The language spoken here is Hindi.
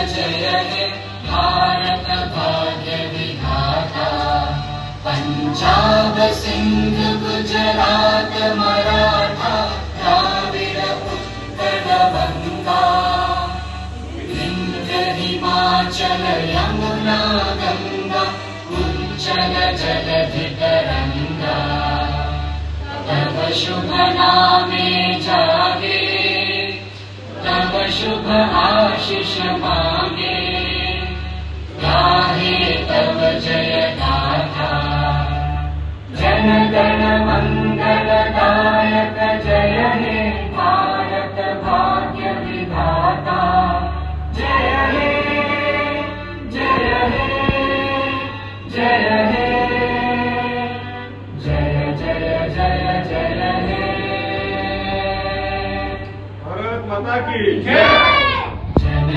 जय हे भारत भाग्य विधाता। पंजाब सिंध गुजरात मराठा द्राविड उत्कल गंगा। विंध्य हिमाचल यमुना गंगा उच्चल जलधि तरंगा। तव शुभ नामे जागे तव शुभ आशीष मांगे। गाहे तव जय गाथा जन गण मंगलदायक। जय हे भारत भाग्य विधाता। जय हे जय हे जय हे जय जय जय जय हे। भारत माता की जन